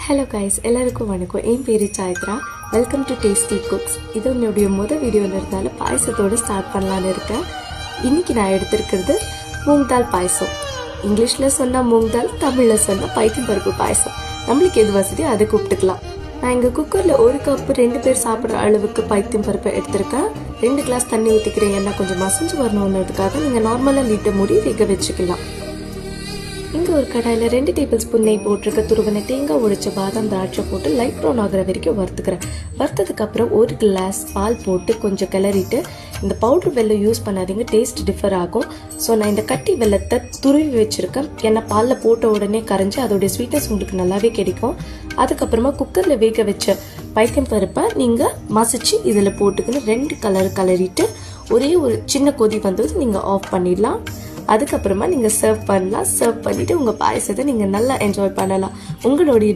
Hello guys, எல்லாருக்கும் வணக்கம். என் பேர் Sayathra. Welcome to tasty cooks. இது என்னுடைய முதல் வீடியோவில் இருந்தாலும் பாயசத்தோடு ஸ்டார்ட் பண்ணலான்னு இருக்கேன். இன்னைக்கு நான் எடுத்திருக்கிறது மூங் தால் பாயசம். இங்கிலீஷில் சொன்னால் மூங் தால், தமிழில் சொன்னால் பைத்தம் பருப்பு பாயசம். நம்மளுக்கு எது வசதியோ அதை கூப்பிட்டுக்கலாம். நான் இங்கே குக்கரில் 1 கப்பு 2 பேர் சாப்பிட்ற அளவுக்கு பைத்தம் பருப்பு எடுத்திருக்கேன். 2 கிளாஸ் தண்ணி ஊற்றிக்கிறேன். ஏன்னா கொஞ்சம் மசிஞ்சு வரணுன்றதுக்காக நீங்கள் நார்மலாக லிட்டர் மூடி வேக வச்சுக்கலாம். இங்கே ஒரு கடாயில் 2 டேபிள் ஸ்பூன் நெய் போட்டிருக்க, துருவனை தேங்காய் உடைச்ச பாதாம் திராட்சை போட்டு லைட் ப்ரௌன் ஆகிற வரைக்கும் வறுத்துக்கிறேன். வறுத்ததுக்கு அப்புறம் 1 கிளாஸ் பால் போட்டு கொஞ்சம் கிளறிட்டு, இந்த பவுடர் வெல்லம் யூஸ் பண்ணாதீங்க, டேஸ்ட் டிஃபர் ஆகும். ஸோ நான் இந்த கட்டி வெல்லத்தை துருவி வச்சிருக்கேன். ஏன்னா பாலில் போட்ட உடனே கரைஞ்சி அதோடைய ஸ்வீட்னஸ் உங்களுக்கு நல்லாவே கிடைக்கும். அதுக்கப்புறமா குக்கரில் வேக வச்ச பைத்தம் பருப்பை நீங்கள் மசிச்சு இதில் போட்டுக்கணும். 2 கலரிட்டு ஒரே ஒரு சின்ன கொதி வந்தது நீங்கள் ஆஃப் பண்ணிடலாம். அதுக்கப்புறமா நீங்கள் சர்வ் பண்ணலாம். சர்வ் பண்ணிவிட்டு உங்கள் பாயசத்தை நீங்கள் நல்லா என்ஜாய் பண்ணலாம். உங்களுடைய